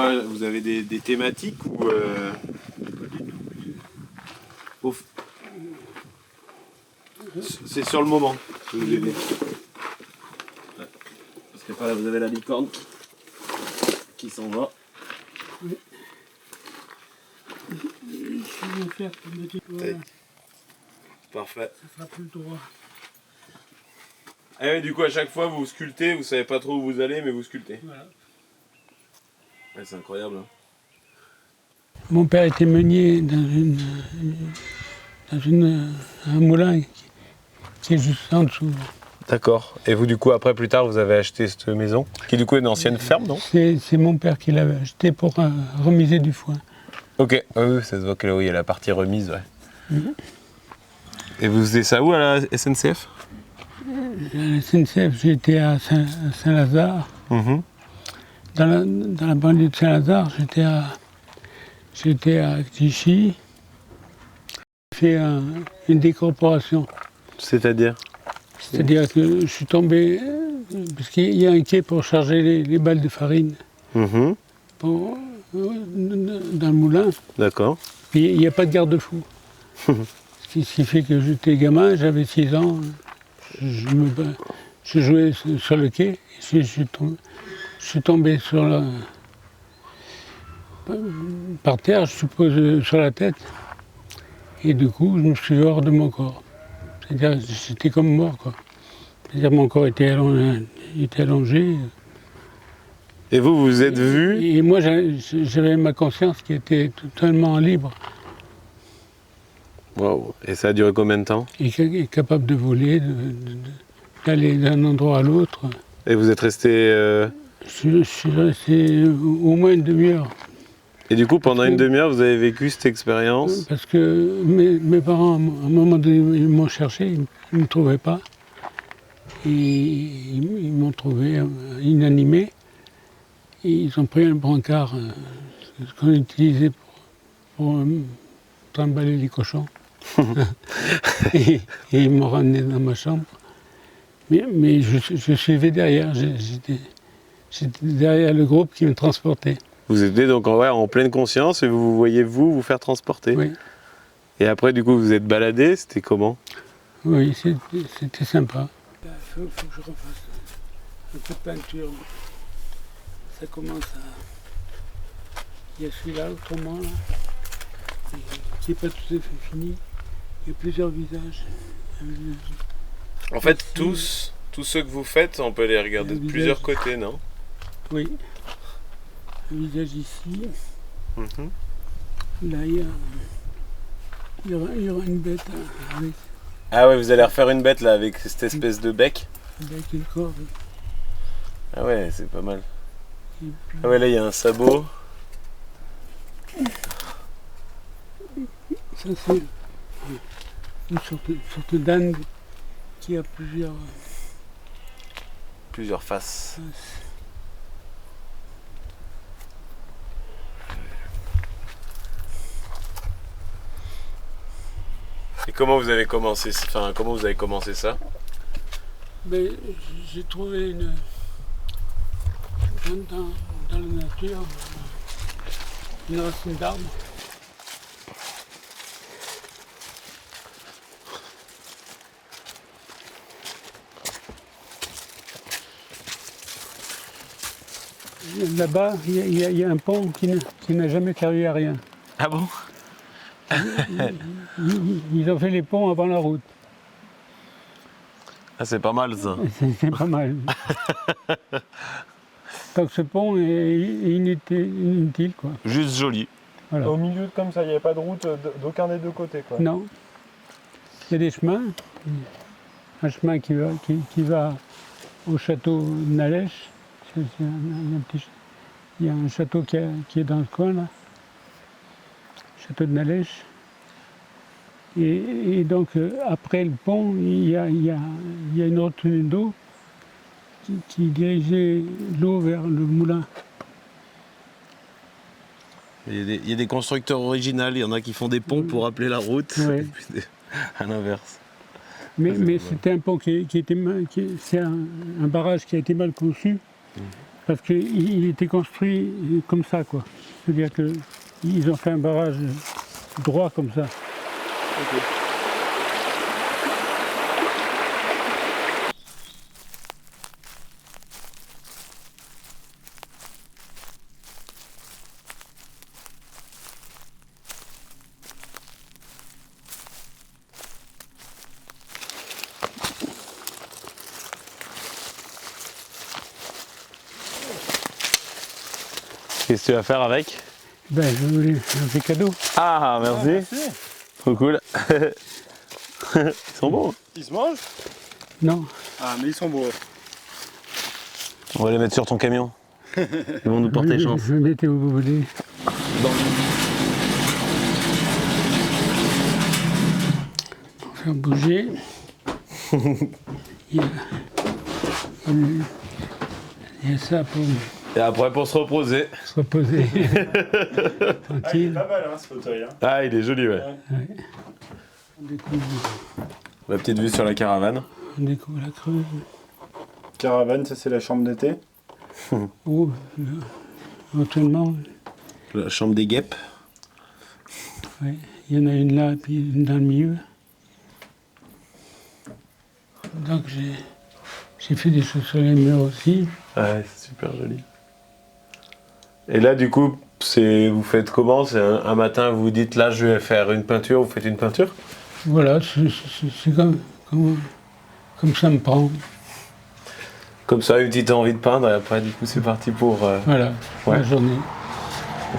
quoi? Vous avez des thématiques ou c'est sur le moment que vous aidez. Parce que là, vous avez la licorne qui s'en va. Oui. Je vais faire comme dit. Voilà. Parfait. Ça sera plus droit. Et oui, du coup, à chaque fois, vous sculptez, vous savez pas trop où vous allez, mais vous sculptez. Voilà. Ouais, c'est incroyable. Hein. Mon père était meunier dans un moulin qui est juste en dessous. D'accord. Et vous, du coup, après, plus tard, vous avez acheté cette maison, qui du coup est une ancienne ferme, non? C'est mon père qui l'avait acheté pour remiser du foin. Ok, oui, ça se voit que là, oui, il y a la partie remise, ouais. Et vous faisiez ça où, à la SNCF? À la SNCF, j'étais à Saint-Lazare. Dans la banlieue de Saint-Lazare, j'étais à Clichy. J'ai fait une décorporation. C'est-à-dire? C'est-à-dire que je suis tombé, parce qu'il y a un quai pour charger les balles de farine dans le moulin. D'accord. Puis il n'y a pas de garde-fou. Ce qui fait que j'étais gamin, j'avais 6 ans, je jouais sur le quai, je suis tombé par terre, je suppose sur la tête, et du coup je me suis hors de mon corps. C'est-à-dire j'étais comme mort, quoi. C'est-à-dire mon corps était allongé. Et vous vous êtes vu? Et moi j'avais ma conscience qui était totalement libre. Wow. Et ça a duré combien de temps? Et capable de voler, d'aller d'un endroit à l'autre. Et vous êtes resté... Je suis resté au moins une demi-heure. Et du coup, pendant une demi-heure, vous avez vécu cette expérience? Parce que mes parents, à un moment donné, ils m'ont cherché, ils ne me trouvaient pas. Et ils m'ont trouvé inanimé. Et ils ont pris un brancard, ce qu'on utilisait pour trimballer les cochons. et ils m'ont ramené dans ma chambre. Mais je suivais derrière, j'étais derrière le groupe qui me transportait. Vous étiez donc en pleine conscience et vous voyez vous faire transporter? Oui. Et après, du coup, vous êtes baladé, c'était comment? Oui, c'était sympa. Il faut que je refasse un peu de peinture. Ça commence à... Il y a celui-là, autrement, là, qui n'est pas tout à fait fini. Il y a plusieurs visages. En fait, tous ceux que vous faites, on peut les regarder de plusieurs côtés, non? Oui. Un visage ici. Là, il y aura une bête avec... Ah ouais, vous allez refaire une bête là avec cette espèce de bec? Avec une corde. Ah ouais, c'est pas mal. Puis, Ah ouais, là il y a un sabot. ça c'est une sorte d'âne qui a Plusieurs faces. Et comment vous avez commencé, ça? Mais j'ai trouvé dans la nature une racine d'arbre. Là-bas, il y a un pont qui n'a jamais servi à rien. Ah bon? Ils ont fait les ponts avant la route. Ah, c'est pas mal ça. C'est pas mal. Donc ce pont est inutile, quoi. Juste joli. Voilà. Au milieu, comme ça, il n'y avait pas de route d'aucun des deux côtés, quoi. Non. Il y a des chemins. Un chemin qui va au château de Nalèche. Il y a un château qui est dans le coin, là. Château de Nalèche. Et donc, après le pont, il y a une retenue d'eau qui dirigeait l'eau vers le moulin. Il y a des constructeurs originaux, il y en a qui font des ponts pour appeler la route, Oui. et puis à l'inverse. Mais c'était un pont c'est un barrage qui a été mal conçu. Parce qu'il était construit comme ça, quoi. C'est-à-dire qu'ils ont fait un barrage droit comme ça. Ok. Qu'est-ce que tu vas faire avec? Ben, je voulais un petit cadeau. Ah, merci. Trop cool. Ils sont bons. Ils se mangent? Non. Ah, mais ils sont beaux. On va les mettre sur ton camion. Ils vont nous porter chance. Je mettais où vous voulez. Pour faire bouger. Il y a ça pour Et après pour se reposer. se reposer. Ah, il est Tranquille. pas mal, hein, ce fauteuil. Hein. Ah, il est joli, ouais. Ouais. On découvre La petite vue sur la caravane. la Creuse. Caravane, ça c'est la chambre d'été. Oh, éventuellement, La chambre des guêpes. ouais. Il y en a une là et puis une dans le milieu. Donc j'ai fait des choses sur les murs aussi. Ouais, c'est super joli. Et là, du coup, vous faites comment? C'est un matin, vous vous dites là, je vais faire une peinture, vous faites une peinture? Voilà, c'est comme ça me prend. Comme ça, une petite envie de peindre, et après, du coup, c'est parti pour. Voilà, Ouais. la journée.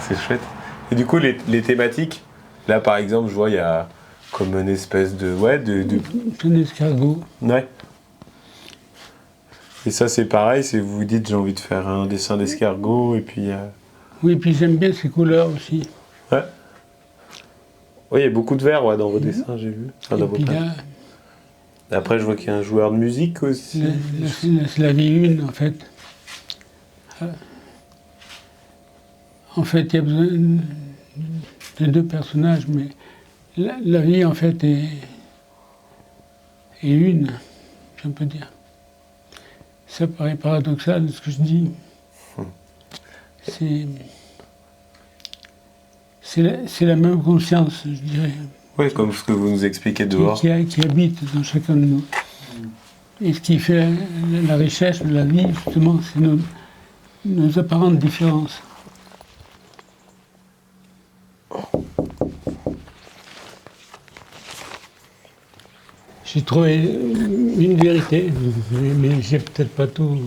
C'est chouette. Et du coup, les thématiques, là, par exemple, je vois, il y a comme une espèce de. Ouais, C'est un escargot. Ouais. Et ça, c'est pareil, c'est vous vous dites, j'ai envie de faire un dessin d'escargot, et puis. Oui, puis j'aime bien ces couleurs aussi. Ouais. Oui, il y a beaucoup de vert ouais, dans vos dessins, j'ai vu. Enfin, Et dans vos puis peintres. là, Après, je vois qu'il y a un joueur de musique aussi. c'est la vie une, en fait. En fait, il y a besoin de deux personnages, mais la vie, en fait, est une, si on peut dire. Ça paraît paradoxal, ce que je dis. C'est la même conscience, je dirais, Oui, comme ce que vous nous expliquez dehors. qui habite dans chacun de nous. Et ce qui fait la richesse de la vie, justement, c'est nos apparentes différences. J'ai trouvé une vérité, mais j'ai peut-être pas tout.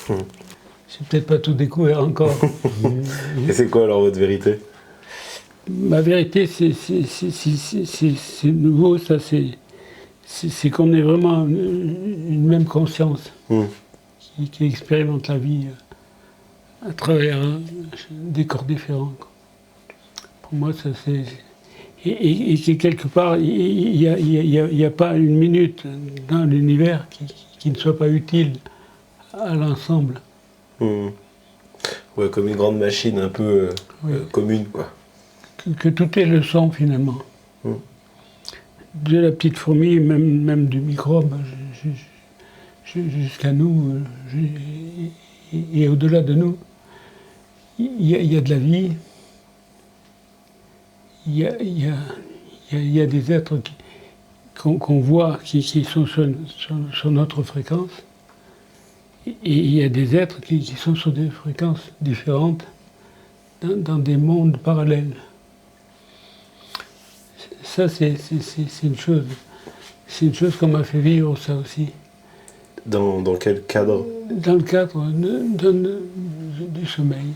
J'ai peut-être pas tout découvert encore. Et c'est quoi alors votre vérité? Ma vérité, c'est nouveau, ça, c'est qu'on ait vraiment une même conscience qui expérimente la vie à travers des corps différents, quoi. Pour moi, ça c'est. Et c'est quelque part, il n'y a pas une minute dans l'univers qui ne soit pas utile à l'ensemble. Ouais, comme une grande machine un peu commune, quoi. Que tout est leçon finalement. De la petite fourmi, même du microbe, jusqu'à nous, et au-delà de nous, il y a de la vie. Il y a des êtres qu'on voit qui sont sur notre fréquence, et il y a des êtres qui sont sur des fréquences différentes, dans des mondes parallèles. Ça, c'est une chose. C'est une chose qu'on m'a fait vivre, ça aussi. Dans quel cadre? Dans le cadre du sommeil.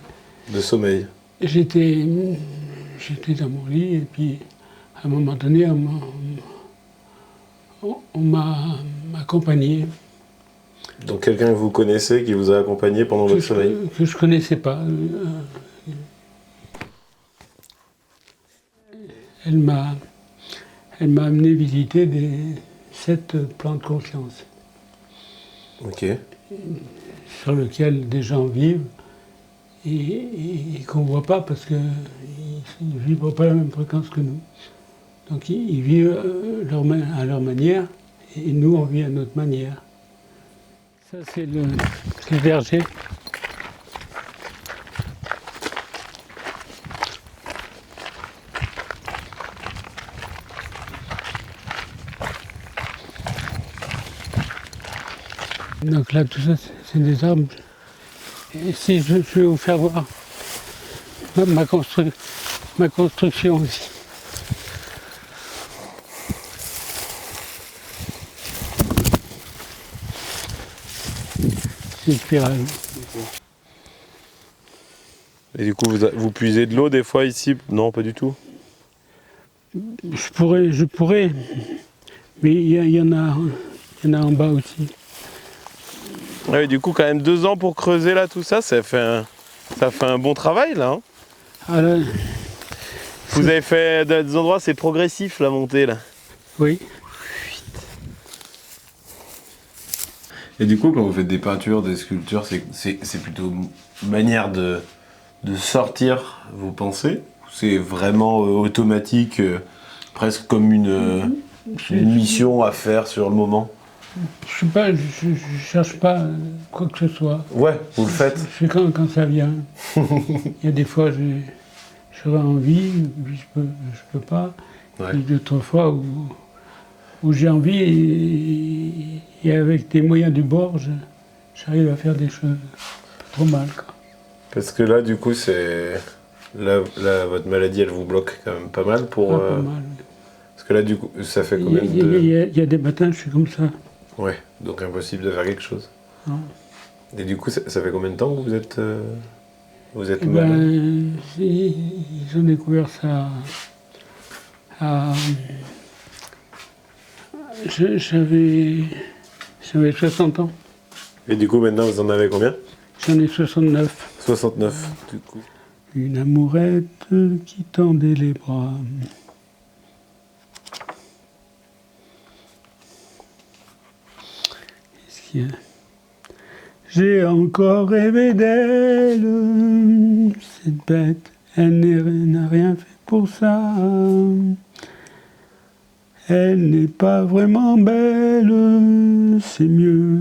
De sommeil. J'étais dans mon lit, et puis à un moment donné, on m'a accompagné. Donc quelqu'un que vous connaissez qui vous a accompagné pendant votre sommeil? Que je ne connaissais pas. Elle m'a amené visiter 7 plans de conscience. Ok. Sur lesquels des gens vivent et qu'on ne voit pas parce qu'ils ne vibrent pas la même fréquence que nous. Donc ils vivent à leur manière et nous on vit à notre manière. Ça c'est le verger. Donc là, tout ça, c'est des arbres. Et si je vais vous faire voir ma construction aussi. C'est une spirale. Et du coup, vous puisez de l'eau des fois ici? Non, pas du tout. Je pourrais, mais il y en a en bas aussi. Ouais, du coup, quand même 2 ans pour creuser là tout ça, ça fait un bon travail là. Hein. Ah là, Vous avez fait des endroits, c'est progressif la montée là. oui. Et du coup, quand vous faites des peintures, des sculptures, c'est plutôt une manière de sortir vos pensées? C'est vraiment automatique, presque comme une mission à faire sur le moment? Je cherche pas quoi que ce soit. Ouais, vous le faites. Je fais quand ça vient. Il y a des fois, j'aurais envie, puis je peux pas. Ouais. Puis d'autres fois où j'ai envie et avec des moyens du bord, j'arrive à faire des choses pas trop mal, quoi. Parce que là, du coup, votre maladie, elle vous bloque quand même pas mal pour. Pas mal. Oui. Parce que là, du coup, ça fait combien Il y a des matins, je suis comme ça. Ouais, donc impossible de faire quelque chose. Non. Et du coup, ça fait combien de temps que vous êtes Eh malade? ben, ils ont découvert ça j'avais 60 ans. Et du coup, maintenant, vous en avez combien? J'en ai 69. 69, du coup. Une amourette qui tendait les bras. Qu'est-ce qu'il y a? J'ai encore rêvé d'elle, cette bête, elle n'a rien fait pour ça. Elle n'est pas vraiment belle, c'est mieux,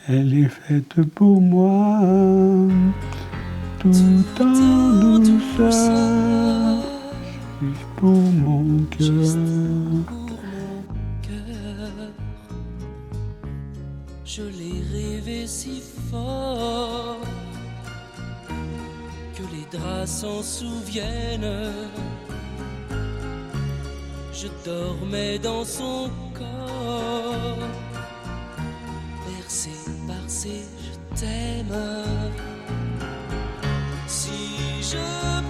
elle est faite pour moi. Tout en douceur, juste pour mon cœur. Je l'ai rêvé si fort que les draps s'en souviennent. Je dormais dans son corps, bercé par ses je t'aime. Si je